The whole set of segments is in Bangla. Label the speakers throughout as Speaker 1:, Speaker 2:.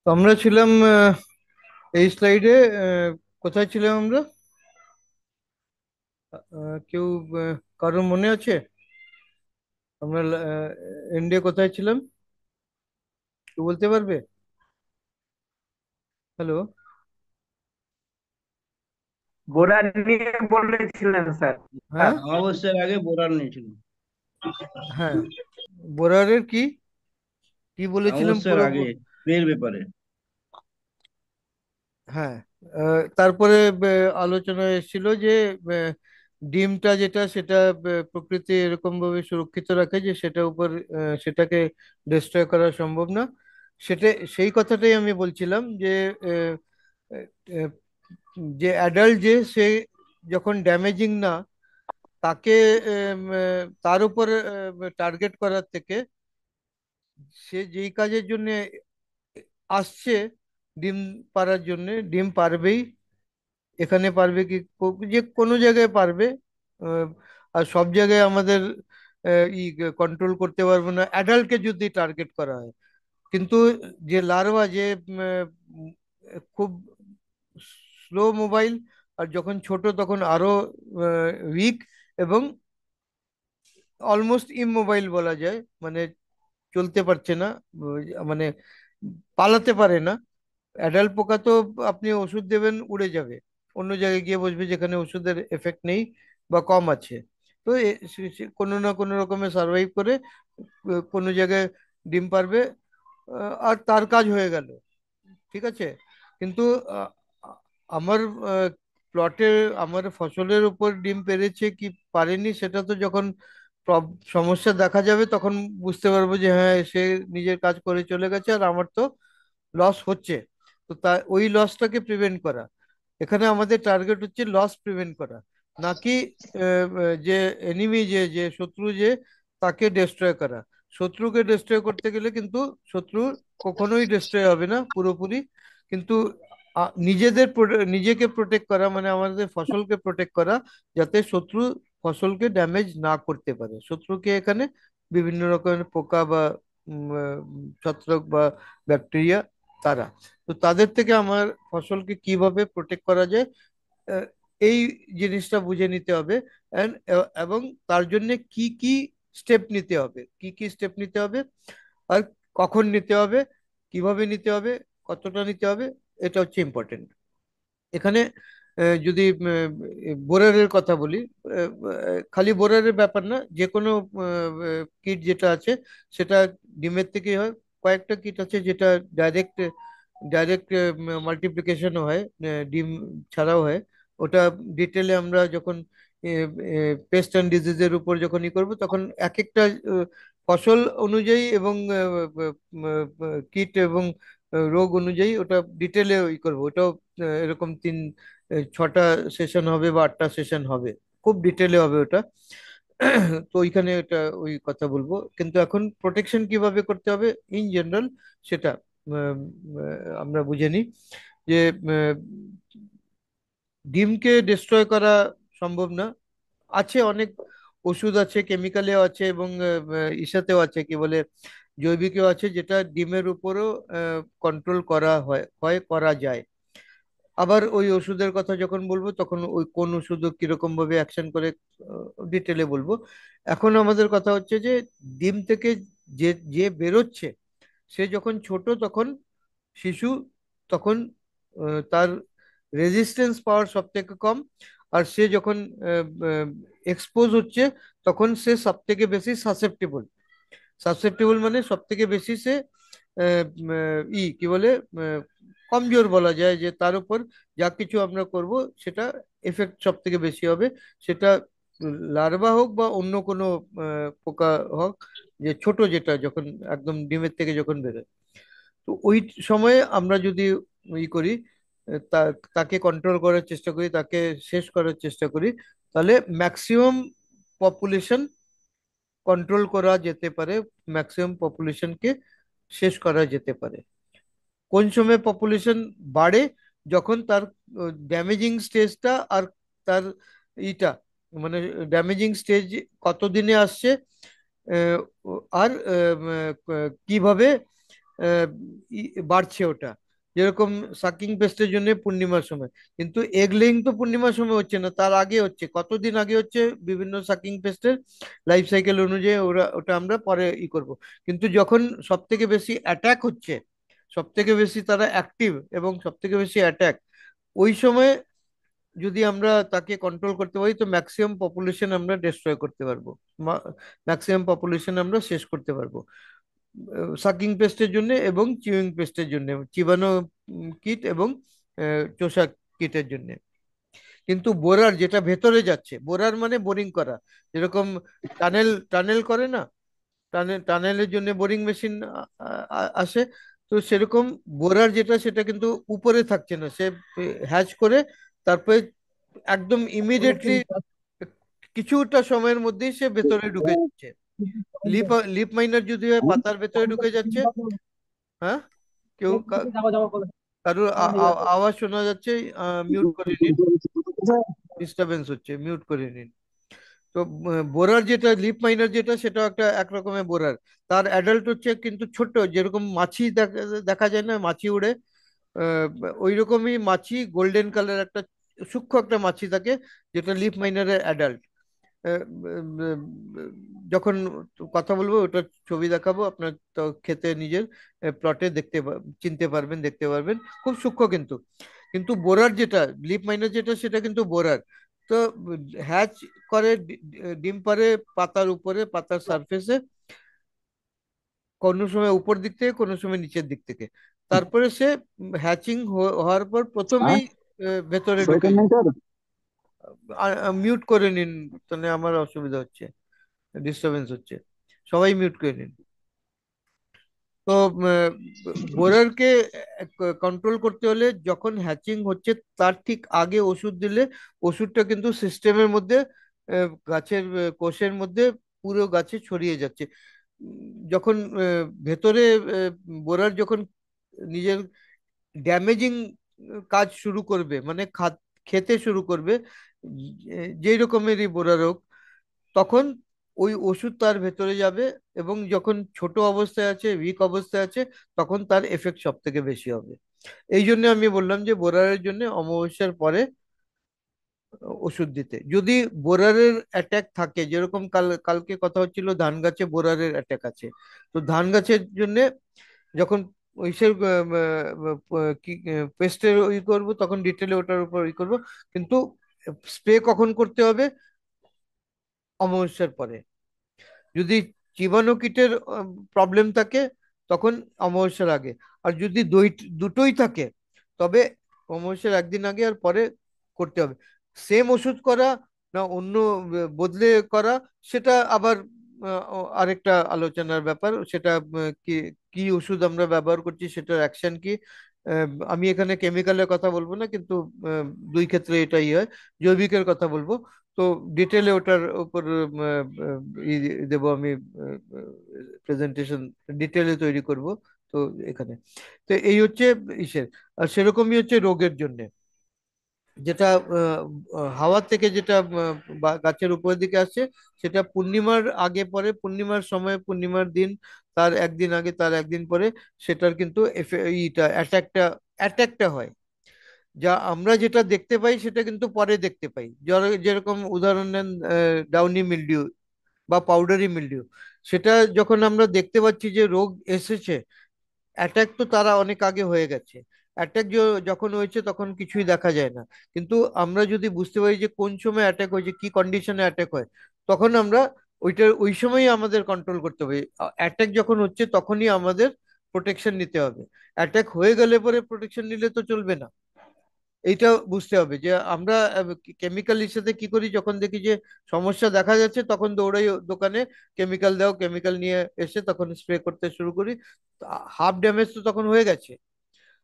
Speaker 1: তো আমরা ছিলাম এই স্লাইডে। কোথায় ছিলাম আমরা? কেউ কারোর মনে আছে? আমরা এন্ডে কোথায় ছিলাম? কেউ বলতে পারবে? হ্যালো।
Speaker 2: বোরা নিয়ে বলেছিলেন স্যার।
Speaker 1: হ্যাঁ,
Speaker 2: স্যার,
Speaker 3: অমাবস্যার আগে বোরান নিয়েছিল।
Speaker 1: হ্যাঁ। বোরারের কি কি বলেছিলাম
Speaker 3: অমাবস্যার
Speaker 1: পুরো
Speaker 3: আগে এর ব্যাপারে।
Speaker 1: হ্যাঁ। তারপরে আলোচনা এসেছিল যে আহ, ডিমটা যেটা সেটা প্রকৃতি এরকম ভাবে সুরক্ষিত রাখে যে সেটার উপর সেটাকে ডিস্ট্রয় করা সম্ভব না। সেটা সেই কথাটাই আমি বলছিলাম যে আহ, আহ, যে অ্যাডাল্ট যে সে যখন ড্যামেজিং না তাকে তার উপর টার্গেট করার থেকে সে যেই কাজের জন্য আসছে, ডিম পাড়ার জন্য ডিম পারবেই। এখানে পারবে কি যে কোনো জায়গায় পারবে। আহ, আর সব জায়গায় আমাদের ই কন্ট্রোল করতে পারবো না অ্যাডাল্টকে যদি টার্গেট করা হয়। কিন্তু যে লার্ভা যে উম, খুব স্লো মোবাইল, আর যখন ছোট তখন আরো উইক এবং অলমোস্ট ইমোবাইল বলা যায়, মানে চলতে পারছে না, মানে পালাতে পারে না। অ্যাডাল্ট পোকা তো আপনি ওষুধ দেবেন উড়ে যাবে, অন্য জায়গায় গিয়ে বসবে যেখানে ওষুধের এফেক্ট নেই বা কম আছে। তো সে কোনো না কোনো রকমে সার্ভাইভ করে কোনো জায়গায় ডিম পারবে, আর তার কাজ হয়ে গেল। ঠিক আছে। কিন্তু আহ, আ- আমার প্লটে আমার ফসলের উপর ডিম পেড়েছে কি পারেনি সেটা তো যখন সমস্যা দেখা যাবে তখন বুঝতে পারবো যে হ্যাঁ সে নিজের কাজ করে চলে গেছে আর আমার তো লস হচ্ছে। তো তা ওই লসটাকে প্রিভেন্ট করা, এখানে আমাদের টার্গেট হচ্ছে লস প্রিভেন্ট করা, নাকি যে এনিমি যে যে শত্রু যে তাকে ডিস্ট্রয় করা। শত্রুকে ডিস্ট্রয় করতে গেলে কিন্তু শত্রু কখনোই ডিস্ট্রয় হবে না পুরোপুরি। কিন্তু নিজেকে প্রোটেক্ট করা মানে আমাদের ফসলকে প্রোটেক্ট করা, যাতে শত্রু ফসলকে ড্যামেজ না করতে পারে। শত্রুকে এখানে বিভিন্ন রকমের পোকা বা ছত্রাক বা ব্যাকটেরিয়া, তারা। তো তাদের থেকে আমার ফসলকে কিভাবে প্রোটেক্ট করা যায়, আহ, এই জিনিসটা বুঝে নিতে হবে। এবং তার জন্য কি কি স্টেপ নিতে হবে, কি কি স্টেপ নিতে হবে, আর কখন নিতে হবে, কিভাবে নিতে হবে, কতটা নিতে হবে, এটা হচ্ছে ইম্পর্টেন্ট এখানে। যদি বোরারের কথা বলি, খালি বোরারের ব্যাপার না, যে কোনো কিট যেটা আছে সেটা ডিমের থেকেই হয়। কয়েকটা কিট আছে যেটা ডাইরেক্ট ডাইরেক্ট মাল্টিপ্লিকেশনও হয়, ডিম ছাড়াও হয়। ওটা ডিটেলে আমরা যখন পেস্ট অ্যান্ড ডিজিজের উপর যখন ই করবো তখন এক একটা ফসল অনুযায়ী এবং কীট এবং রোগ অনুযায়ী ওটা ডিটেলে ই করবো। ওটাও এরকম 6টা সেশন হবে বা 8টা সেশন হবে, খুব ডিটেলে হবে ওটা। তো ওইখানে এটা ওই কথা বলবো, কিন্তু এখন প্রোটেকশন কিভাবে করতে হবে ইন জেনারেল সেটা উম, আমরা বুঝে নিই যে উম, ডিমকে ডিস্ট্রয় করা সম্ভব না। আছে অনেক ওষুধ আছে, কেমিক্যালেও আছে এবং ইসাতেও আছে, কি বলে, জৈবিকেও আছে, যেটা ডিমের উপরও কন্ট্রোল করা হয় করা যায়। আবার ওই ওষুধের কথা যখন বলবো তখন ওই কোন ওষুধ কিরকম ভাবে অ্যাকশন করে ডিটেলে বলবো। এখন আমাদের কথা হচ্ছে যে ডিম থেকে যে যে বেরোচ্ছে সে যখন ছোট তখন শিশু, তখন তার রেজিস্ট্যান্স পাওয়ার সব থেকে কম। আর সে যখন এক্সপোজ হচ্ছে তখন সে সব থেকে বেশি সাসেপ্টেবল। সাসেপ্টেবল মানে সব থেকে বেশি সে কি বলে, আহ, কমজোর বলা যায়, যে তার উপর যা কিছু আমরা করব সেটা এফেক্ট সব থেকে বেশি হবে। সেটা লার্ভা হোক বা অন্য কোনো পোকা হোক, যে ছোট যেটা যখন একদম ডিমের থেকে যখন বেরোয়। তো ওই সময়ে আমরা যদি ই করি, তাকে কন্ট্রোল করার চেষ্টা করি, তাকে শেষ করার চেষ্টা করি, তাহলে ম্যাক্সিমাম পপুলেশন কন্ট্রোল করা যেতে পারে, ম্যাক্সিমাম পপুলেশনকে শেষ করা যেতে পারে। কোন সময় পপুলেশন বাড়ে? যখন তার ড্যামেজিং স্টেজটা আর তার ইটা, মানে ড্যামেজিং স্টেজ কতদিনে আসছে, আহ, আর কিভাবে আহ, বাড়ছে ওটা। যেরকম সাকিং পেস্টের জন্য পূর্ণিমার সময়, কিন্তু এগ লেইং তো পূর্ণিমার সময় হচ্ছে না, তার আগে হচ্ছে, কতদিন আগে হচ্ছে বিভিন্ন সাকিং পেস্টের লাইফ সাইকেল অনুযায়ী ওটা আমরা পরে করব। কিন্তু যখন সব থেকে বেশি অ্যাটাক হচ্ছে, সব থেকে বেশি তারা অ্যাক্টিভ এবং সব থেকে বেশি অ্যাটাক, ওই সময় যদি আমরা তাকে কন্ট্রোল করতে পারি তো ম্যাক্সিমাম পপুলেশন আমরা ডিস্ট্রয় করতে পারবো, ম্যাক্সিমাম পপুলেশন আমরা শেষ করতে পারবো সাকিং পেস্টের জন্য এবং চিউইং পেস্টের জন্য, চিবানো কিট এবং চোষা কিটের জন্য। কিন্তু বোরার যেটা ভেতরে যাচ্ছে, বোরার মানে বোরিং করা, যেরকম টানেল টানেল করে না, টানেলের জন্য বোরিং মেশিন আসে, তো সেরকম বোরার যেটা সেটা কিন্তু উপরে থাকছে না, সে হ্যাচ করে তারপরে একদম ইমিডিয়েটলি কিছুটা সময়ের মধ্যেই সে ভেতরে ঢুকে যাচ্ছে। লিপ লিপ মাইনার যদি হয় পাতার ভেতরে ঢুকে যাচ্ছে। হ্যাঁ, কেউ কারোর আওয়াজ শোনা যাচ্ছে, মিউট করে নিন, ডিস্টারবেন্স হচ্ছে, মিউট করে নিন। তো বোরার যেটা লিপ মাইনার যেটা সেটা একটা একরকমের বোরার, তার অ্যাডাল্ট হচ্ছে কিন্তু ছোট, যেরকম মাছি দেখা দেখা যায় না, মাছি উড়ে, আহ, ওই রকমই মাছি, গোল্ডেন কালার একটা সূক্ষ্ম একটা মাছি থাকে, যেটা লিপ মাইনারের অ্যাডাল্ট। যখন কথা বলবো ওটা ছবি দেখাবো আপনার, তো খেতে নিজের প্লটে চিনতে পারবেন, দেখতে পারবেন, খুব সূক্ষ্ম কিন্তু। কিন্তু বোরার যেটা লিপ মাইনার যেটা সেটা কিন্তু বোরার। তো হ্যাচ করে, ডিম পারে পাতার উপরে, পাতার সারফেসে, কোনো সময় উপর দিক থেকে কোনো সময় নিচের দিক থেকে। তারপরে সে হ্যাচিং হওয়ার পর প্রথমেই ভেতরে ঢুকে যায়। মিউট করে নিন, তাহলে আমার অসুবিধা হচ্ছে, ডিস্টারবেন্স হচ্ছে, সবাই মিউট করে নিন। তো বোরারকে কন্ট্রোল করতে হলে যখন হ্যাচিং হচ্ছে তার ঠিক আগে ওষুধ দিলে ওষুধটা কিন্তু সিস্টেমের মধ্যে, গাছের কোষের মধ্যে, পুরো গাছে ছড়িয়ে যাচ্ছে। যখন ভেতরে বোরার যখন নিজের ড্যামেজিং কাজ শুরু করবে, মানে খেতে শুরু করবে, যেই রকমেরই বোরার হোক, তখন ওই ওষুধ তার ভেতরে যাবে, এবং যখন ছোট অবস্থায় আছে, উইক অবস্থায় আছে, তখন তার এফেক্ট সব থেকে বেশি হবে। এই জন্য আমি বললাম যে বোরারের জন্য অমাবস্যার পরে ওষুধ দিতে। যদি বোরারের অ্যাটাক থাকে, যেরকম কালকে কথা হচ্ছিল ধান গাছে বোরারের অ্যাটাক আছে, তো ধান গাছের জন্য যখন ওইসের কি পেস্টের করবো, তখন ডিটেলে ওটার উপর করবো। কিন্তু স্প্রে কখন করতে হবে? অমাবস্যার পরে। যদি চিবানো কিটের প্রবলেম থাকে তখন অমাবস্যার আগে। আর যদি দুটোই থাকে তবে অমাবস্যার একদিন আগে আর পরে করতে হবে। সেম ওষুধ করা না অন্য বদলে করা, সেটা আবার আরেকটা আলোচনার ব্যাপার। সেটা কি কি ওষুধ আমরা ব্যবহার করছি, সেটার অ্যাকশন কি। আমি এখানে কেমিক্যালের কথা বলবো না, কিন্তু আহ, দুই ক্ষেত্রে এটাই হয়। জৈবিকের কথা বলবো। তো ডিটেলে ওটার উপর দেবো আমি, প্রেজেন্টেশন ডিটেলে তৈরি করব। তো এখানে, তো এই হচ্ছে ইসের। আর সেরকমই হচ্ছে রোগের জন্য, যেটা হাওয়া থেকে যেটা গাছের উপরের দিকে আসছে, সেটা পূর্ণিমার আগে পরে, পূর্ণিমার সময়, পূর্ণিমার দিন, তার একদিন আগে, তার একদিন পরে সেটার কিন্তু অ্যাটাকটা অ্যাটাকটা হয়। যা আমরা যেটা দেখতে পাই সেটা কিন্তু পরে দেখতে পাই, যেরকম উদাহরণ নেন ডাউনি মিলডিউ বা পাউডারি মিলডিউ, সেটা যখন আমরা দেখতে পাচ্ছি যে রোগ এসেছে, অ্যাটাক তো তারা অনেক আগে হয়ে গেছে। অ্যাটাক যখন হয়েছে তখন কিছুই দেখা যায় না, কিন্তু আমরা যদি বুঝতে পারি যে কোন সময় অ্যাটাক হয়েছে, কি কন্ডিশনে অ্যাটাক হয়, তখন আমরা ওই সময়ই আমাদের কন্ট্রোল করতে হবে। অ্যাটাক যখন হচ্ছে তখনই আমাদের প্রোটেকশন নিতে হবে। অ্যাটাক হয়ে গেলে পরে প্রোটেকশন নিলে তো চলবে না। এইটা বুঝতে হবে যে আমরা কেমিক্যাল সাথে কি করি, যখন দেখি যে সমস্যা দেখা যাচ্ছে তখন দৌড়াই দোকানে, কেমিক্যাল দাও, কেমিক্যাল নিয়ে এসে তখন স্প্রে করতে শুরু করি। হাফ ড্যামেজ তো তখন হয়ে গেছে।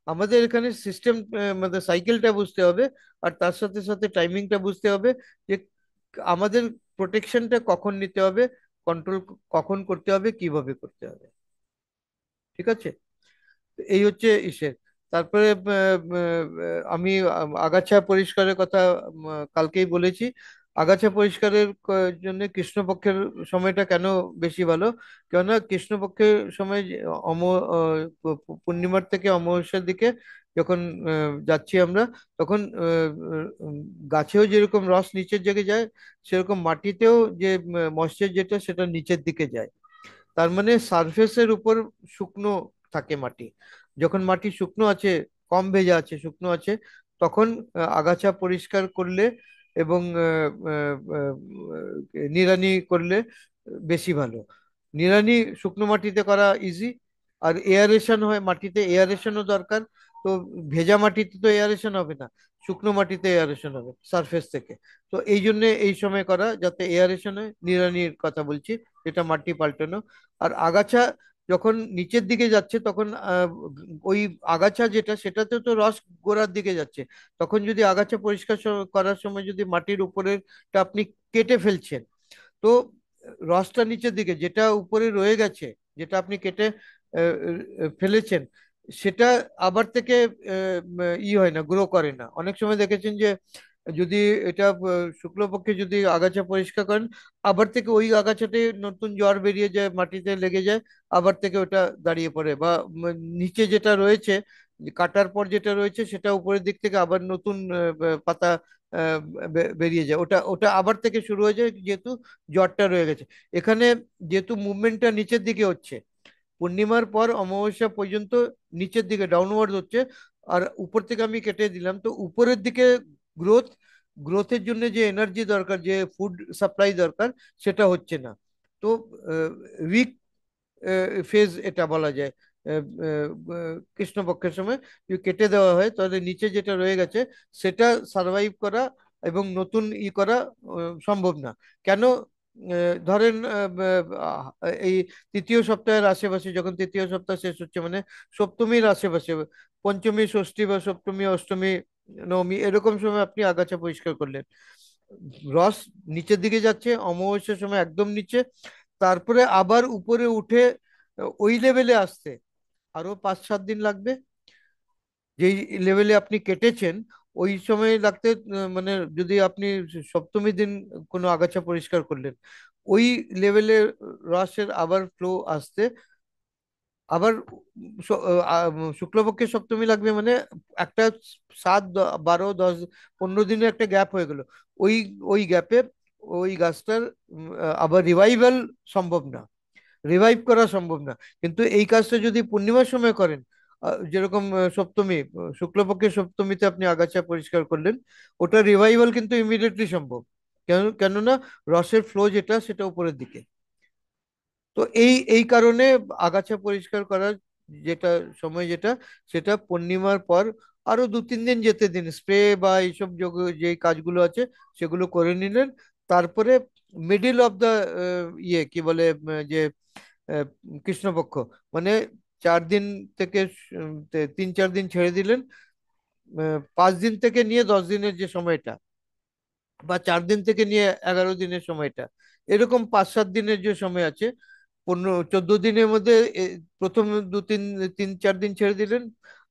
Speaker 1: আমাদের এখানে সিস্টেম, মানে সাইকেলটা বুঝতে হবে, আর তার সাথে সাথে টাইমিংটা বুঝতে হবে, যে আমাদের প্রোটেকশনটা কখন নিতে হবে, কন্ট্রোল কখন করতে হবে, কিভাবে করতে হবে। ঠিক আছে? এই হচ্ছে ইসের। তারপরে আমি আগাছা পরিষ্কারের কথা কালকেই বলেছি। আগাছা পরিষ্কারের জন্য কৃষ্ণপক্ষের সময়টা কেন বেশি ভালো? কেননা কৃষ্ণপক্ষের সময় পূর্ণিমার থেকে অমাবস্যার দিকে যখন যাচ্ছি আমরা, তখন গাছেও যেরকম রস নিচের দিকে যায়, সেরকম মাটিতেও যে ময়েশ্চার যেটা সেটা নিচের দিকে যায়। তার মানে সারফেসের উপর শুকনো থাকে মাটি। যখন মাটি শুকনো আছে, কম ভেজা আছে, শুকনো আছে, তখন আগাছা পরিষ্কার করলে এবং নিড়ানি করলে বেশি ভালো। নিড়ানি শুকনো মাটিতে করা ইজি, আর এয়ারেশন হয়, মাটিতে এয়ারেশনও দরকার। তো ভেজা মাটিতে তো এয়ারেশন হবে না, শুকনো মাটিতে এয়ারেশন হবে সারফেস থেকে। তো এই জন্য এই সময় করা, যাতে এয়ারেশন হয়, নিড়ানির কথা বলছি, যেটা মাটি পাল্টানো। আর আগাছা যখন নিচের দিকে যাচ্ছে, তখন ওই আগাছা যেটা, সেটাতে তো রস গোড়ার দিকে যাচ্ছে। তখন যদি আগাছা পরিষ্কার করার সময় যদি মাটির উপরেরটা আপনি কেটে ফেলছেন, তো রসটা নিচের দিকে, যেটা উপরে রয়ে গেছে, যেটা আপনি কেটে ফেলেছেন, সেটা আবার থেকে হয় না, গ্রো করে না। অনেক সময় দেখেছেন যে যদি এটা শুক্লপক্ষে যদি আগাছা পরিষ্কার করেন, আবার থেকে ওই আগাছাতে নতুন জড় বেরিয়ে যায়, মাটিতে লেগে যায়, আবার থেকে ওটা দাঁড়িয়ে পড়ে, বা নিচে যেটা রয়েছে, যে কাটার পর যেটা রয়েছে, সেটা উপরের দিক থেকে আবার নতুন পাতা আহ, বেরিয়ে যায়, ওটা ওটা আবার থেকে শুরু হয়ে যায়, যেহেতু জটটা রয়ে গেছে এখানে। যেহেতু মুভমেন্টটা নিচের দিকে হচ্ছে, পূর্ণিমার পর অমাবস্যা পর্যন্ত নিচের দিকে ডাউনওয়ার্ড হচ্ছে, আর উপর থেকে আমি কেটে দিলাম, তো উপরের দিকে গ্রোথ, গ্রোথের জন্য যে এনার্জি দরকার, যে ফুড সাপ্লাই দরকার, সেটা হচ্ছে না। তো উইক ফেজ এটা বলা যায়। কৃষ্ণপক্ষের সময় যদি কেটে দেওয়া হয়, তাহলে নিচে যেটা রয়ে গেছে সেটা সার্ভাইভ করা এবং নতুন করা সম্ভব না। কেন? ধরেন এই তৃতীয় সপ্তাহের আশেপাশে, যখন তৃতীয় সপ্তাহ শেষ হচ্ছে, মানে সপ্তমীর আশেপাশে, পঞ্চমী, ষষ্ঠী বা সপ্তমী, অষ্টমী, নবমী, এরকম সময় আপনি আগাছা পরিষ্কার করলেন, রস নিচের দিকে যাচ্ছে, অমাবস্যার সময় একদম নিচে, তারপরে আবার উপরে উঠে ওই লেভেলে আসতে আরো 5-7 দিন লাগবে। যেই লেভেলে আপনি কেটেছেন, ওই সময় লাগতে মানে যদি আপনি সপ্তমী দিন কোনো আগাছা পরিষ্কার করলেন, ওই লেভেলে রসের আবার ফ্লো আসতে আবার শুক্লপক্ষের সপ্তমী লাগবে, মানে একটা 7, 12, 10, 15 দিনের একটা গ্যাপ হয়ে গেল। ওই ওই গ্যাপে ওই গাছটার আবার রিভাইভাল সম্ভব না, রিভাইভ করা সম্ভব না। কিন্তু এই কাজটা যদি পূর্ণিমার সময় করেন, যেরকম সপ্তমী, শুক্লপক্ষের সপ্তমীতে আপনি আগাছা পরিষ্কার করলেন, ওটা রিভাইভাল কিন্তু ইমিডিয়েটলি সম্ভব। কেননা রসের ফ্লো যেটা, সেটা উপরের দিকে। তো এই এই কারণে আগাছা পরিষ্কার করার যেটা সময়, যেটা, সেটা পূর্ণিমার পর আরো 2-3 দিন যেতে দিন, স্প্রে বা এইসব যে কাজগুলো আছে সেগুলো করে নিলেন। তারপরে মিডিল অফ দা কি বলে, যে আহ, কৃষ্ণপক্ষ, মানে 4 দিন থেকে 3-4 দিন ছেড়ে দিলেন, 5 দিন থেকে নিয়ে 10 দিনের যে সময়টা, বা 4 দিন থেকে নিয়ে 11 দিনের সময়টা, এরকম 5-7 দিনের যে সময় আছে, 15-14 দিনের মধ্যে প্রথম 2-3-4 দিন ছেড়ে দিলেন,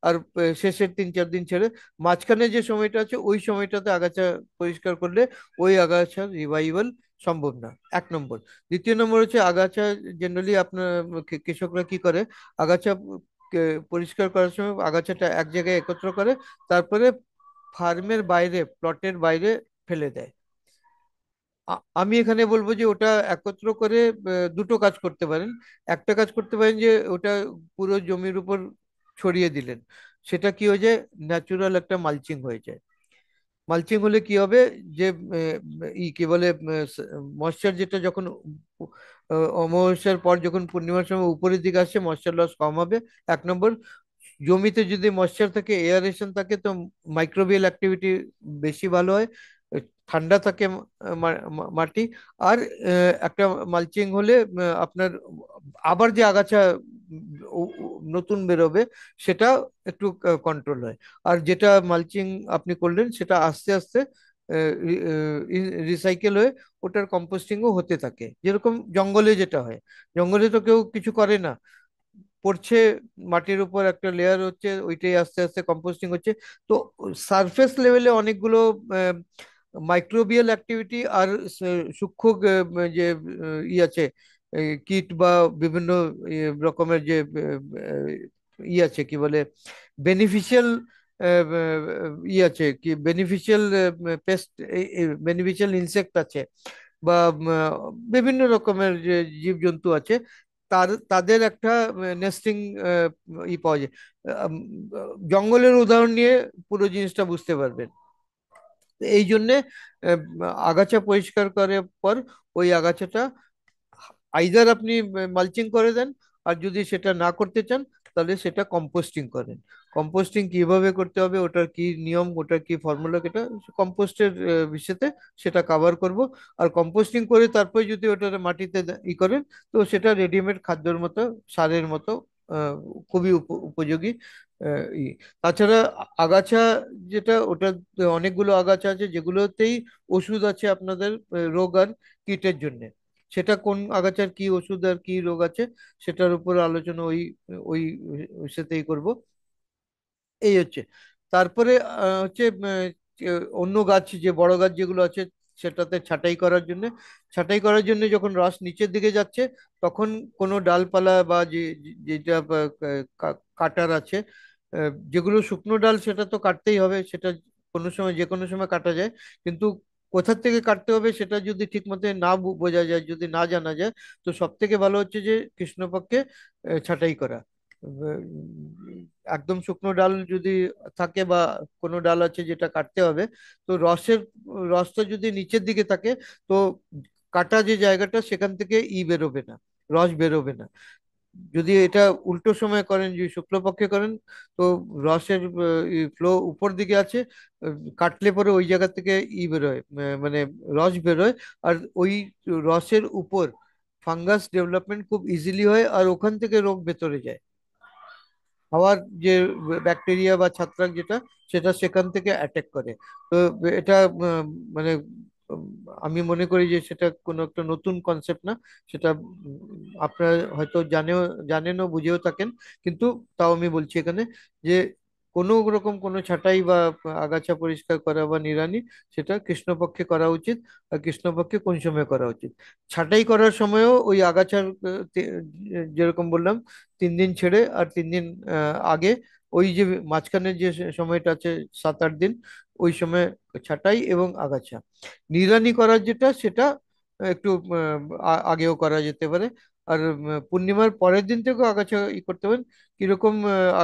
Speaker 1: আর শেষের 3-4 দিন ছেড়ে, মাঝখানে যে সময়টা আছে, ওই সময়টাতে আগাছা পরিষ্কার করলে ওই আগাছার রিভাইভাল সম্ভব না। 1 নম্বর। দ্বিতীয় নম্বর হচ্ছে, আগাছা জেনারেলি আপনার কৃষকরা কি করে, আগাছা পরিষ্কার করার সময় আগাছাটা এক জায়গায় একত্র করে, তারপরে ফার্মের বাইরে, প্লটের বাইরে ফেলে দেয়। আমি এখানে বলবো যে ওটা একত্র করে দুটো কাজ করতে পারেন। একটা কাজ করতে পারেন যে ওটা পুরো জমির উপর ছড়িয়ে দিলেন, সেটা কি হয়ে যায়, ন্যাচুরাল একটা মালচিং হয়ে যায়। মালচিং হলে কি হবে, যে কি বলে, ময়েশ্চার যেটা যখন অমাবস্যার পর যখন পূর্ণিমার সময় উপরের দিকে আসছে, ময়েশ্চার লস কম হবে। 1 নম্বর, জমিতে যদি ময়েশ্চার থাকে, এয়ারেশন থাকে, তো মাইক্রোবিয়াল অ্যাক্টিভিটি বেশি ভালো হয়, ঠান্ডা থাকে মাটি। আর একটা মালচিং হলে আপনার আবার যে আগাছা নতুন বেরোবে, সেটা একটু কন্ট্রোল হয়। আর যেটা মালচিং আপনি করলেন, সেটা আস্তে আস্তে রিসাইকেল হয়ে ওটার কম্পোস্টিংও হতে থাকে, যেরকম জঙ্গলে যেটা হয়। জঙ্গলে তো কেউ কিছু করে না, পড়ছে, মাটির উপর একটা লেয়ার হচ্ছে, ওইটাই আস্তে আস্তে কম্পোস্টিং হচ্ছে। তো সারফেস লেভেলে অনেকগুলো মাইক্রোবিয়াল অ্যাক্টিভিটি আর সূক্ষ্ম যে আছে, কীট বা বিভিন্ন রকমের যে আছে কি বলে বেনিফিশিয়াল আছে কি বেনিফিশিয়াল পেস্ট, বেনিফিশিয়াল ইনসেক্ট আছে, বা বিভিন্ন রকমের যে জীবজন্তু আছে, তাদের একটা নেস্টিং পাওয়া যায়। আম, জঙ্গলের উদাহরণ নিয়ে পুরো জিনিসটা বুঝতে পারবেন। এই জন্যে আহ, আগাছা পরিষ্কার করার পর ওই আগাছাটা আইদার আপনি মালচিং করে দেন, আর যদি সেটা না করতে চান তাহলে সেটা কম্পোস্টিং করেন। কম্পোস্টিং কিভাবে করতে হবে, ওটার কি নিয়ম, ওটার কি ফর্মুলা, এটা কম্পোস্টের বিষয়তে সেটা কভার করব। আর কম্পোস্টিং করে তারপরে যদি ওটা মাটিতে করেন, তো সেটা রেডিমেড খাদ্যের মতো, সারের মতো, আহ, খুবই উপযোগী। তাছাড়া আগাছা, যেটা ওটা অনেকগুলো আগাছা আছে যেগুলোতেই ওষুধ আছে আপনাদের রোগ আর কীটের জন্য। সেটা কোন আগাছার কি ওষুধ আর কি রোগ আছে সেটার উপর আলোচনা ওই ওই সাথেই করব। এই হচ্ছে। তারপরে হচ্ছে অন্য গাছ, যে বড় গাছ যেগুলো আছে সেটাতে ছাঁটাই করার জন্য, ছাঁটাই করার জন্য যখন রস নিচের দিকে যাচ্ছে, তখন কোনো ডালপালা বা যেটা কাটার আছে, যেগুলো শুকনো ডাল সেটা তো কাটতেই হবে, সেটা কোনো সময় যে কোনো সময় কাটা যায়। কিন্তু কোথা থেকে কাটতে হবে সেটা যদি ঠিক মতো না বোঝা যায়, যদি না জানা যায়, তো সব থেকে ভালো হচ্ছে যে কৃষ্ণপক্ষে ছাঁটাই করা। একদম শুকনো ডাল যদি থাকে, বা কোনো ডাল আছে যেটা কাটতে হবে, তো রসটা যদি নিচের দিকে থাকে, তো কাটা যে জায়গাটা সেখান থেকে বেরোবে না, রস বেরোবে না। যদি এটা উল্টো সময় করেন, যদি শুক্লপক্ষে করেন, তো রসের ফ্লো উপর দিকে আছে, কাটলে পরে ওই জায়গা থেকে বেরোয়, মানে রস বেরোয়। আর ওই রসের উপর ফাঙ্গাস ডেভেলপমেন্ট খুব ইজিলি হয়, আর ওখান থেকে রোগ ভেতরে যায়। হাওয়ার যে ব্যাকটেরিয়া বা ছত্রাক যেটা, সেটা সেখান থেকে অ্যাটাক করে। তো এটা মানে উম, আমি মনে করি যে সেটা কোনো একটা নতুন কনসেপ্ট না। সেটা আপনারা হয়তো জানেনও, বুঝেও থাকেন। কিন্তু তাও আমি বলছি এখানে যে কোনো রকম কোনো ছাঁটাই বা আগাছা পরিষ্কার করা বা নিড়ানি, সেটা কৃষ্ণপক্ষে করা উচিত। আর কৃষ্ণপক্ষে কোন সময় করা উচিত, ছাঁটাই করার সময়ও ওই আগাছার যেরকম বললাম 3 দিন ছেড়ে আর 3 দিন আগে, ওই যে মাঝখানে যে সময়টা আছে 7-8 দিন, ওই সময় ছাঁটাই এবং আগাছা নিড়ানি করার যেটা, সেটা একটু আগেও করা যেতে পারে। আর পূর্ণিমার পরের দিন থেকেও আগাছা করতে পারেন। কিরকম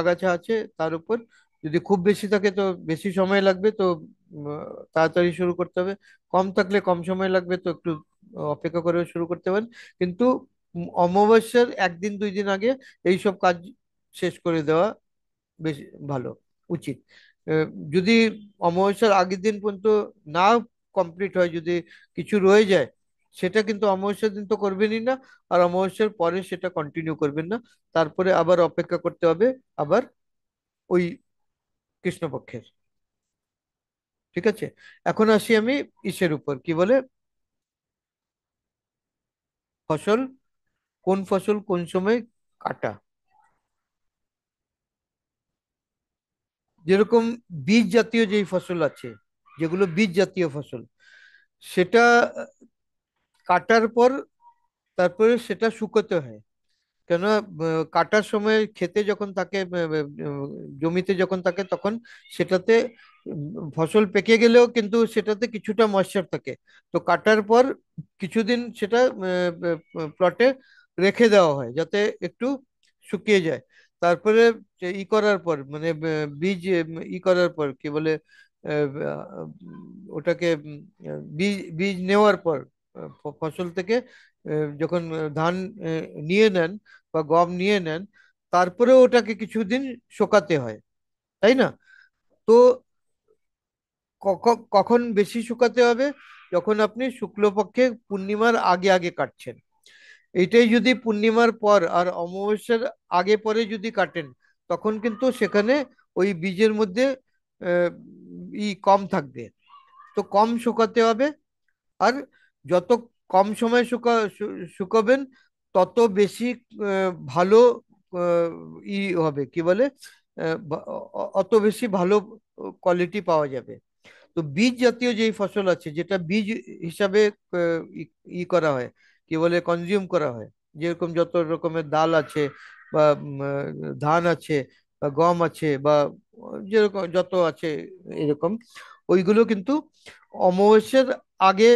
Speaker 1: আগাছা আছে তার উপর, যদি খুব বেশি থাকে তো বেশি সময় লাগবে, তো উম, তাড়াতাড়ি শুরু করতে হবে। কম থাকলে কম সময় লাগবে, তো একটু অপেক্ষা করে শুরু করতে পারেন। কিন্তু অমাবস্যার 1-2 দিন আগে এই সব কাজ শেষ করে দেওয়া বেশ ভালো, উচিত। আহ, যদি অমাবস্যার আগের দিন পর্যন্ত না কমপ্লিট হয়, যদি কিছু রয়ে যায়, সেটা কিন্তু অমাবস্যার দিন তো করবেনই না, আর অমাবস্যার পরে সেটা কন্টিনিউ করবেন না। তারপরে আবার অপেক্ষা করতে হবে, আবার ওই কৃষ্ণপক্ষের। ঠিক আছে, এখন আসি আমি ইসের উপর, কি বলে ফসল, কোন ফসল কোন সময় কাটা। যেরকম বীজ জাতীয় যেই ফসল আছে, যেগুলো বীজ জাতীয় ফসল, সেটা কাটার পর তারপরে সেটা শুকোতে হয়। কেন, কাটার সময় খেতে যখন থাকে, জমিতে যখন থাকে, তখন সেটাতে ফসল পেকে গেলেও কিন্তু সেটাতে কিছুটা ময়েশ্চার থাকে। তো কাটার পর কিছুদিন সেটা প্লটে রেখে দেওয়া হয় যাতে একটু শুকিয়ে যায়। তারপরে যে করার পর, মানে বীজ করার পর কি বলে, ওটাকে বীজ বীজ নেওয়ার পর, ফসল থেকে যখন ধান নিয়ে নেন বা গম নিয়ে নেন, তারপরে ওটাকে কিছুদিন শুকাতে হয়, তাই না? তো কখন বেশি শুকাতে হবে, যখন আপনি শুক্লপক্ষে পূর্ণিমার আগে আগে কাটছেন। এইটাই যদি পূর্ণিমার পর আর অমাবস্যার আগে পরে যদি কাটেন, তখন কিন্তু সেখানে ওই বীজের মধ্যে আহ, কম থাকবে। তো কম শুকাতে হবে। আর যত কম সময় শুকাবেন, তত বেশি ভালো আহ, হবে কি বলে, অত বেশি ভালো কোয়ালিটি পাওয়া যাবে। তো বীজ জাতীয় যেই ফসল আছে, যেটা বীজ হিসাবে ই করা হয়, কি বলে, কনজিউম করা হয়, যেরকম যত রকমের ডাল আছে, বা ধান আছে, বা গম আছে, বা যেরকম যত আছে এরকম, ওইগুলো কিন্তু অমাবস্যার আগে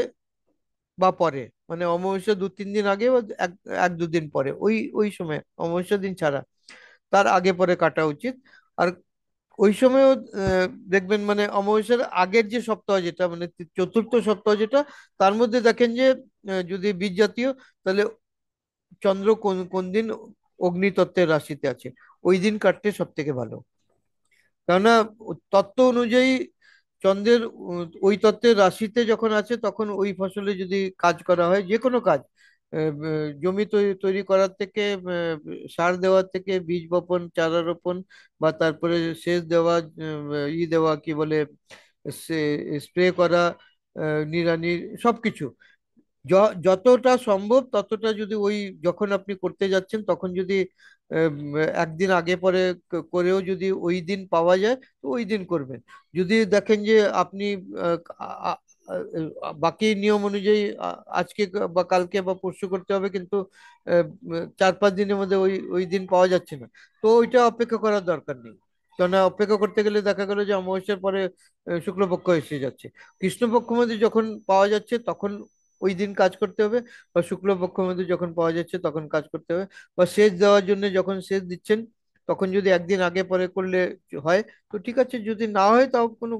Speaker 1: বা পরে, মানে অমাবস্যা 2-3 দিন আগে, বা এক 1-2 দিন পরে, ওই ওই সময় অমাবস্যা দিন ছাড়া, তার আগে পরে কাটা উচিত। আর ওই সময়ও দেখবেন, মানে অমাবস্যার আগের যে সপ্তাহ, যেটা মানে চতুর্থ সপ্তাহ যেটা, তার মধ্যে দেখেন যে যদি বীজ জাতীয়, তাহলে চন্দ্র কোন কোন দিন অগ্নিতত্ত্বের রাশিতে আছে, ওই দিন কাটতে সব থেকে ভালো। কেননা তত্ত্ব অনুযায়ী চন্দ্রের ওই তত্ত্বের রাশিতে যখন আছে, তখন ওই ফসলে যদি কাজ করা হয়, যে কোনো কাজ, জমি তৈরি করার থেকে, সার দেওয়ার থেকে, বীজ বপন, চারা রোপণ, বা তারপরে সেচ দেওয়া, দেওয়া, কি বলে, স্প্রে করা, নিড়ানি, সবকিছু, যতটা সম্ভব ততটা যদি ওই, যখন আপনি করতে যাচ্ছেন তখন যদি একদিন আগে পরে করেও যদি ওই দিন পাওয়া যায়, তো ওই দিন করবেন। যদি দেখেন যে আপনি আহ, আ- আ- বাকি নিয়ম অনুযায়ী আজকে বা কালকে বা পরশু করতে হবে, কিন্তু 4-5 দিনের মধ্যে ওই ওই দিন পাওয়া যাচ্ছে না, তো ওইটা অপেক্ষা করার দরকার নেই। কেননা অপেক্ষা করতে গেলে দেখা গেল যে অমাবস্যার পরে শুক্লপক্ষ এসে যাচ্ছে। কৃষ্ণপক্ষ মধ্যে যখন পাওয়া যাচ্ছে তখন ওই দিন কাজ করতে হবে, বা শুক্লপক্ষের মধ্যে যখন পাওয়া যাচ্ছে তখন কাজ করতে হবে, বা সেচ দেওয়ার জন্য যখন সেচ দিচ্ছেন তখন যদি একদিন আগে পরে করলে হয়, তো ঠিক আছে, যদি না হয় তাও কোনো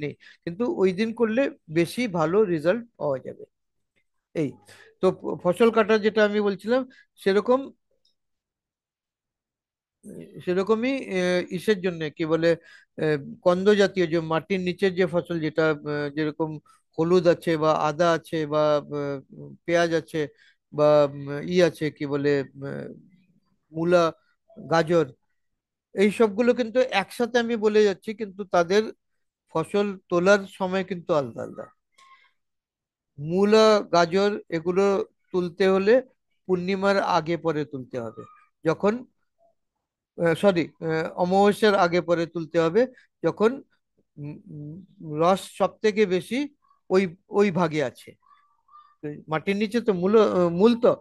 Speaker 1: নেই, কিন্তু ওই দিন করলে বেশি ভালো রেজাল্ট পাওয়া যাবে। এই তো ফসল কাটার যেটা আমি বলছিলাম, সেরকম সেরকমই ইসের জন্য, কি বলে, কন্দ জাতীয় যে মাটির নিচের যে ফসল, যেটা যেরকম হলুদ আছে, বা আদা আছে, বা পেঁয়াজ আছে, বা আছে, কি বলে, আহ, মূলা, গাজর, এই সবগুলো কিন্তু একসাথে আমি বলে যাচ্ছি, কিন্তু তাদের ফসল তোলার সময় কিন্তু আলাদা আলাদা। মূলা, গাজর এগুলো তুলতে হলে পূর্ণিমার আগে পরে তুলতে হবে, যখন, সরি, অমাবস্যার আগে পরে তুলতে হবে, যখন উম, উম, রস সব থেকে বেশি ওই ওই ভাগে আছে। তো মাটির নিচে তো মূল তো,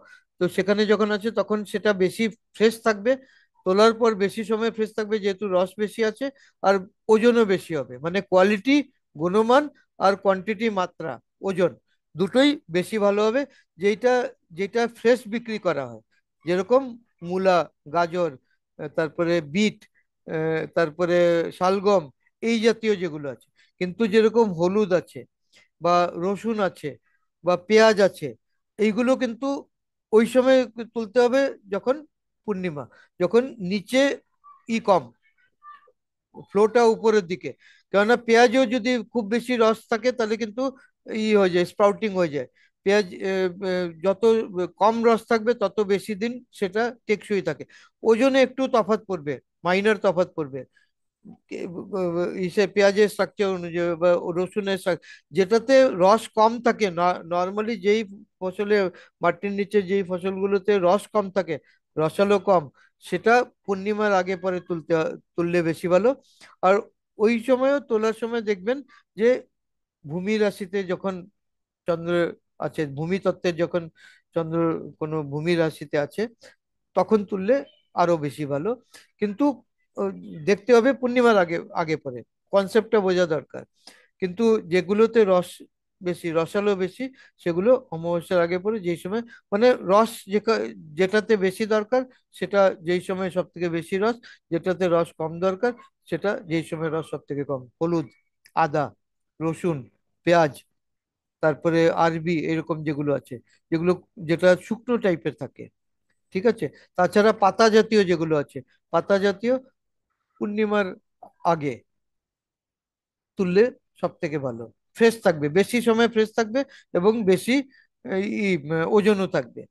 Speaker 1: তো সেখানে যখন আছে তখন সেটা বেশি ফ্রেশ থাকবে, তোলার পর বেশি সময় ফ্রেশ থাকবে, যেহেতু রস বেশি আছে, আর ওজনও বেশি হবে, মানে কোয়ালিটি, গুণমান, আর কোয়ান্টিটি, মাত্রা, ওজন, দুটোই বেশি ভালো হবে। যেটা যেটা ফ্রেশ বিক্রি করা হয়, যেরকম মূলা, গাজর, তারপরে বিট, তারপরে শালগম, এই জাতীয় যেগুলো আছে। কিন্তু যেরকম হলুদ আছে, বা রসুন আছে, বা পেঁয়াজ আছে, এইগুলো কিন্তু ওই সময় তুলতে হবে, যখন পূর্ণিমা, যখন নিচে কম, ফ্লোটা উপরের দিকে। কেননা পেঁয়াজও যদি খুব বেশি রস থাকে তাহলে কিন্তু হয়ে যায়, স্প্রাউটিং হয়ে যায়। পেঁয়াজ যত কম রস থাকবে তত বেশি দিন সেটা টেকসই থাকে। ওজনে একটু তফাৎ পড়বে, মাইনর তফাৎ পড়বে, ইসে পেঁয়াজের স্ট্রাকচার অনুযায়ী, বা রসুনের যেটাতে রস কম থাকে, নর্মালি যেই ফসলে, মাটির নিচে যেই ফসলগুলোতে রস কম থাকে, রসালো কম, সেটা পূর্ণিমার আগে পরে তুললে বেশি ভালো। আর ওই সময়ও তোলার সময় দেখবেন যে ভূমি রাশিতে যখন চন্দ্র আছে, ভূমি তত্ত্বের যখন চন্দ্র কোনো ভূমি রাশিতে আছে, তখন তুললে আরো বেশি ভালো। কিন্তু আহ, দেখতে হবে পূর্ণিমার আগে আগে পরে, কনসেপ্টটা বোঝা দরকার। কিন্তু যেগুলোতে রস বেশি, রসালো বেশি, সেগুলো অমাবস্যার আগে পরে, যেই সময়, মানে রস যেটাতে বেশি দরকার সেটা যেই সময় সব থেকে বেশি রস, যেটাতে রস কম দরকার সেটা যেই সময় রস সব থেকে কম। হলুদ, আদা, রসুন, পেঁয়াজ, তারপরে আরবি, এরকম যেগুলো আছে, যেগুলো, যেটা শুকনো টাইপের থাকে, ঠিক আছে। তাছাড়া পাতা জাতীয় যেগুলো আছে, পাতা জাতীয় পূর্ণিমার আগে তুললে সব থেকে ভালো, ফ্রেশ থাকবে, বেশি সময় ফ্রেশ থাকবে, এবং বেশি ওজনও থাকবে।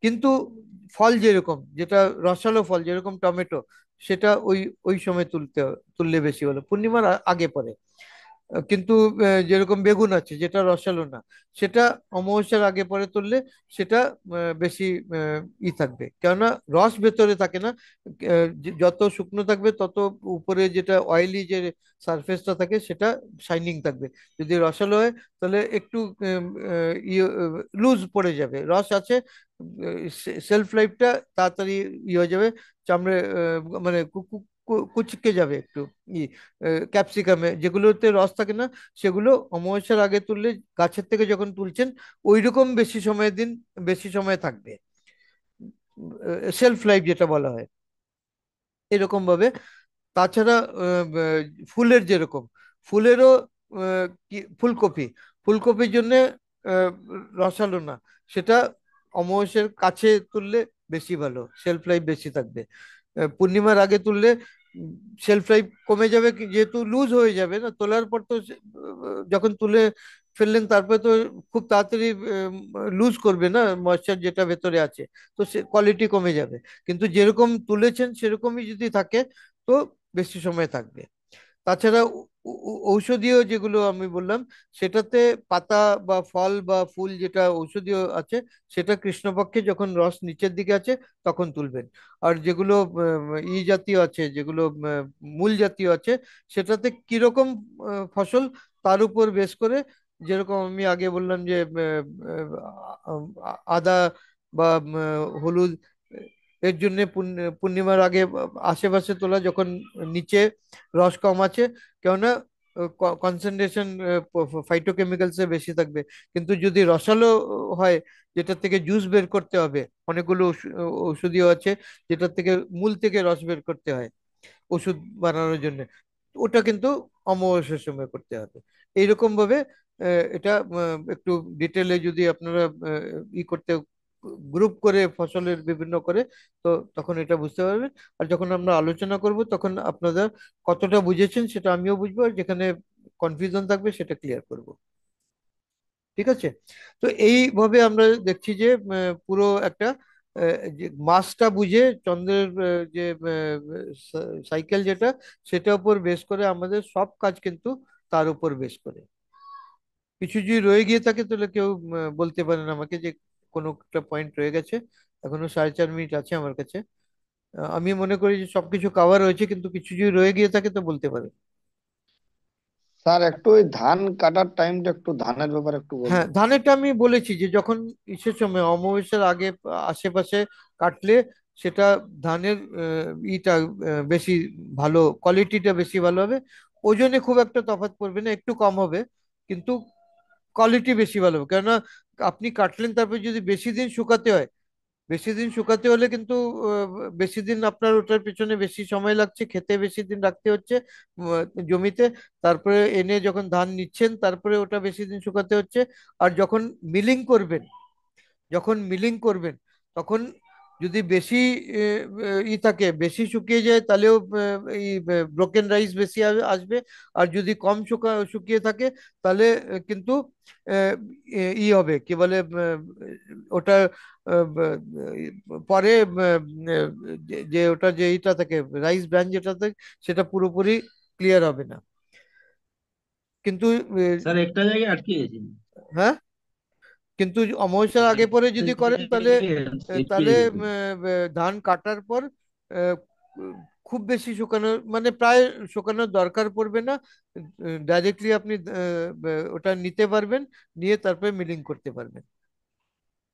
Speaker 1: কিন্তু ফল যেরকম, যেটা রসালো ফল যেরকম টমেটো, সেটা ওই ওই সময় তুললে বেশি ভালো, পূর্ণিমার আগে পরে। কিন্তু যেরকম বেগুন আছে যেটা রসালো না, সেটা অমাবস্যার আগে পরে তুললে সেটা বেশি থাকবে, কেননা রস ভেতরে থাকে না। যত শুকনো থাকবে তত উপরে যেটা অয়েলি যে সারফেসটা থাকে সেটা শাইনিং থাকবে। যদি রসালো হয় তাহলে একটু লুজ পড়ে যাবে, রস আছে, সেলফ লাইফটা তাড়াতাড়ি হয়ে যাবে, চামড়ে মানে কুচকে যাবে একটু। ক্যাপসিকামে যেগুলোতে রস থাকে না, সেগুলো অমাবস্যার আগে তুললে, গাছের থেকে যখন তুলছেন ওই রকম বেশি সময় দিন, বেশি সময় থাকবে, সেলফ লাইফ যেটা বলা হয় এরকম ভাবে। তাছাড়া ফুলের যেরকম, ফুলেরও ফুলকপি, ফুলকপির জন্য আহ, রসালো না, সেটা অমাবস্যার কাছে তুললে বেশি ভালো, শেলফ লাইফ বেশি থাকবে। পূর্ণিমার আগে তুললে শেলফ লাইফ কমে যাবে, যেহেতু লুজ হয়ে যাবে না তোলার পর, তো যখন তুলে ফেললেন তারপরে তো খুব তাড়াতাড়ি লুজ করবে না ময়েশ্চার যেটা ভেতরে আছে, তো সে কোয়ালিটি কমে যাবে। কিন্তু যেরকম তুলেছেন সেরকমই যদি থাকে তো বেশি সময় থাকবে। তাছাড়া ঔষধীয় যেগুলো আমি বললাম, সেটাতে পাতা বা ফল বা ফুল যেটা ঔষধীয় আছে, সেটা কৃষ্ণপক্ষে যখন রস নিচের দিকে আছে তখন তুলবেন। আর যেগুলো জাতীয় আছে, যেগুলো মূল জাতীয় আছে, সেটাতে কিরকম ফসল তার উপর বেশ করে, যেরকম আমি আগে বললাম যে আদা বা হলুদ, এর জন্য পূর্ণিমার আগে আশেপাশে তোলা যখন নিচে রস কম আছে, কেননা কনসেন্ট্রেশন ফাইটোকেমিক্যালসে বেশি থাকবে। কিন্তু যদি রসালো হয়, যেটা থেকে জুস বের করতে হবে, অনেকগুলো ঔষধীয় আছে যেটা থেকে মূল থেকে রস বের করতে হয় ওষুধ বানানোর জন্য, ওটা কিন্তু অমাবস্যার সময় করতে হবে। এইরকম ভাবে এটা একটু ডিটেলে যদি আপনারা করতে, গ্রুপ করে ফসলের বিভিন্ন করে, তো তখন এটা বুঝতে পারবেন। আর যখন আমরা আলোচনা করব তখন আপনারা কতটা বুঝেছেন সেটা আমিও বুঝবো, আর যেখানে কনফিউশন থাকবে সেটা ক্লিয়ার করব। ঠিক আছে? তো এইভাবে আমরা দেখছি যে পুরো একটা যে মাসটা বুঝে চন্দ্রের যে সাইকেল যেটা, সেটার উপর বেস করে আমাদের সব কাজ কিন্তু তার উপর বেস করে। কিছু যদি রয়ে গিয়ে থাকে তাহলে কেউ বলতে পারেন আমাকে যে কোনো একটা পয়েন্ট রয়ে গেছে। এখনো 4.5 মিনিট আছে আমার কাছে। আমি মনে করি যে সবকিছু কাভার হয়েছে, কিন্তু কিছু যদি রয়ে গিয়ে থাকে তো বলতে পারেন।
Speaker 4: স্যার একটু ওই ধান কাটার টাইমটা, একটু ধানের ব্যাপারে একটু
Speaker 1: হ্যাঁ,
Speaker 4: বলবেন।
Speaker 1: ধানেরটা আমি বলেছি যে যখন ইসের সময় অমাবস্যার আগে আশেপাশে কাটলে সেটা ধানের ইটা বেশি ভালো, কোয়ালিটিটা বেশি ভালো হবে। ওজনে খুব একটা তফাৎ পড়বে না, একটু কম হবে, কিন্তু কোয়ালিটি বেশি ভালো হবে। কেননা আপনি কাটলেন তারপর যদি বেশি দিন শুকাতে হয়, বেশি দিন শুকাতে হলে কিন্তু আহ, বেশি দিন আপনার ওটার পিছনে বেশি সময় লাগছে, খেতে বেশি দিন রাখতে হচ্ছে জমিতে। তারপরে এনে যখন ধান নিচ্ছেন তারপরে ওটা বেশি দিন শুকাতে হচ্ছে। আর যখন মিলিং করবেন, তখন যদি বেশি থাকে, বেশি শুকিয়ে যায়, তাহলেও এই ব্রোকেন রাইস বেশি আসবে। আর যদি কম শুকিয়ে থাকে তাহলে কিন্তু আহ, হবে কি বলে, ওটা পরে যে ওটা যে ইটা থাকে, রাইস ব্র্যান্ড যেটা থাকে, সেটা পুরোপুরি ক্লিয়ার হবে না। কিন্তু
Speaker 3: স্যার একটা জায়গায় আটকে গেছি।
Speaker 1: হ্যাঁ, কিন্তু অমাবস্যার
Speaker 3: মানে
Speaker 1: আগে পরে
Speaker 3: একটা
Speaker 1: যদি করেন তাহলে
Speaker 3: জায়গায়
Speaker 1: তাহলে
Speaker 3: আটকে গেছি।
Speaker 1: ধান কাটার পর আহ, খুব বেশি শুকানো, মানে প্রায় শুকানোর দরকার পড়বে না। ডাইরেক্টলি আপনি ওটা নিতে পারবেন, নিয়ে তারপরে মিলিং করতে পারবেন।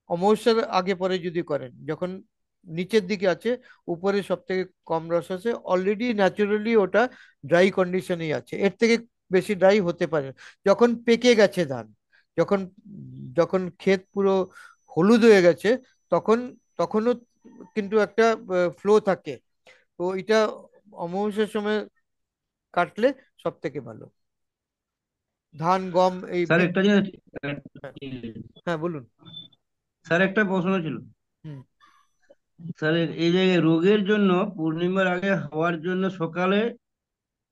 Speaker 1: অমাবস্যার আগে পরে যদি করেন, যখন নিচের দিকে আছে, উপরে সব থেকে কম রস আছে, অলরেডি ন্যাচারালি ওটা ড্রাই কন্ডিশনেই আছে, এর থেকে বেশি ড্রাই হতে পারে না। যখন পেকে গেছে ধান, যখন যখন ক্ষেত পুরো হলুদ হয়ে গেছে, তখন তখনও কিন্তু একটা ফ্লো থাকে। তো এটা অমাবস্যার সময় কাটলে সব থেকে ভালো। ধান, গম, এই
Speaker 3: স্যার একটা জিনিস,
Speaker 1: হ্যাঁ, হ্যাঁ, বলুন।
Speaker 3: স্যার একটা প্রশ্ন ছিল।
Speaker 1: হুম।
Speaker 3: স্যার এই জায়গায় রোগের জন্য পূর্ণিমার আগে হওয়ার জন্য সকালে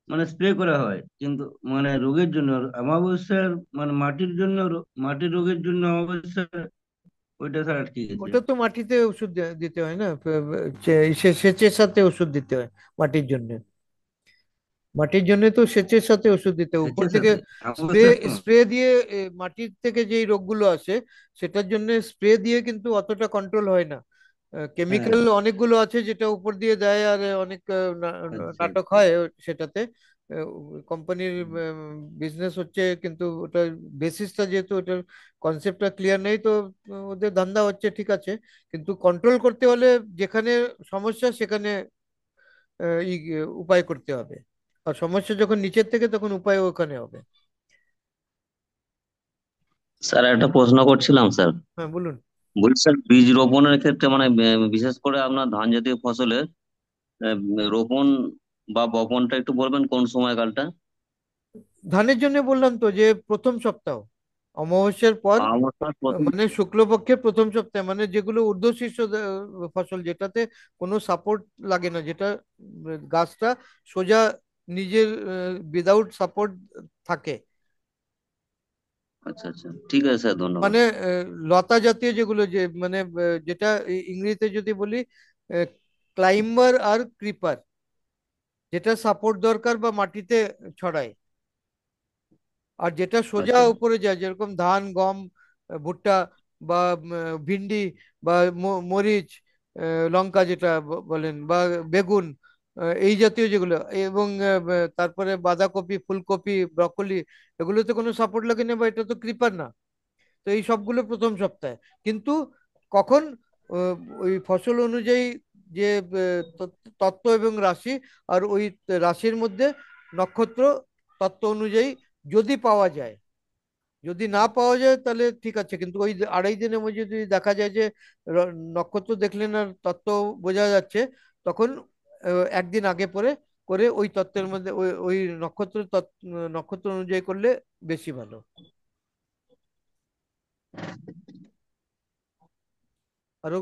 Speaker 3: মানে স্প্রে করা হয়, কিন্তু মানে রোগের জন্য আর অমাবস্যার মানে মাটির জন্য মাটির রোগের জন্য অমাবস্যার ওইটা স্যার আটকে গেছে।
Speaker 1: ওটা তো মাটিতে ওষুধ দিতে হয় না, সেচের সাথে ওষুধ দিতে হয় মাটির জন্য। মাটির জন্য তো সেচের সাথে ওষুধ দিতে হয়। উপর
Speaker 3: সেচের
Speaker 1: থেকে
Speaker 3: সাথে
Speaker 1: স্প্রে
Speaker 3: অবশ্যই।
Speaker 1: স্প্রে দিয়ে মাটির থেকে যেই রোগগুলো আসে সেটার জন্য স্প্রে দিয়ে কিন্তু অতটা কন্ট্রোল হয় না।
Speaker 3: হ্যাঁ।
Speaker 1: কেমিক্যাল অনেকগুলো আছে যেটা উপর দিয়ে দেয়, আর অনেক
Speaker 3: আচ্ছা
Speaker 1: নাটক
Speaker 3: আচ্ছা।
Speaker 1: হয় সেটাতে। কোম্পানির বিজনেস হচ্ছে, কিন্তু ওটার বেসিসটা যেহেতু ওটার কনসেপ্টটা ক্লিয়ার নেই, তো ওদের ধান্দা হচ্ছে ঠিক আছে। কিন্তু কন্ট্রোল করতে হলে যেখানে সমস্যা সেখানে উপায় করতে হবে। আর সমস্যা যখন নিচের থেকে, তখন উপায় ওখানে হবে।
Speaker 5: স্যার একটা প্রশ্ন করছিলাম স্যার।
Speaker 1: হ্যাঁ, বলুন।
Speaker 5: বলছি স্যার, বীজ রোপণের ক্ষেত্রে মানে বিশেষ করে আপনার ধান জাতীয় ফসলের আহ, রোপণ বা বপনটা একটু বলবেন কোন সময়কালটা?
Speaker 1: ধানের জন্য বললাম তো যে প্রথম সপ্তাহ, অমাবস্যার পর,
Speaker 5: আমার স্যার প্রথম।
Speaker 1: মানে শুক্লপক্ষের প্রথম সপ্তাহে, মানে যেগুলো ঊর্ধ্বশীর্ষ ফসল, যেটাতে কোনো সাপোর্ট লাগে না, যেটা গাছটা সোজা নিজের উইদাউট সাপোর্ট থাকে।
Speaker 5: আচ্ছা আচ্ছা, ঠিক আছে স্যার, ধন্যবাদ।
Speaker 1: মানে লতা জাতীয় যেগুলো, যে মানে যেটা ইংরেজিতে যদি বলি, ক্লাইম্বার আর ক্রিপার, যেটা সাপোর্ট দরকার বা মাটিতে ছড়ায়। আর যেটা সোজা
Speaker 5: আচ্ছা
Speaker 1: উপরে যায়, যেরকম ধান, গম, ভুট্টা, বা ভিন্ডি, বা মরিচ, লঙ্কা যেটা বলেন, বা বেগুন, এই জাতীয় যেগুলো, এবং তারপরে বাঁধাকপি, ফুলকপি, ব্রকলি, এগুলোতে কোনো সাপোর্ট লাগে না, বা এটা তো ক্রিপার না। তো এই সবগুলো প্রথম সপ্তাহে। কিন্তু কখন আহ, ওই ফসল অনুযায়ী যে তত্ত্ব এবং রাশি, আর ওই রাশির মধ্যে নক্ষত্র তত্ত্ব অনুযায়ী যদি পাওয়া যায়, যদি না পাওয়া যায় তাহলে ঠিক আছে, কিন্তু ওই 2.5 দিনের মধ্যে যদি দেখা যায় যে নক্ষত্র দেখলেন আর তত্ত্ব বোঝা যাচ্ছে, তখন একদিন আগে পরে করে ওই তত্ত্বের মধ্যে ওই ওই নক্ষত্র অনুযায়ী করলে বেশি ভালো। আরো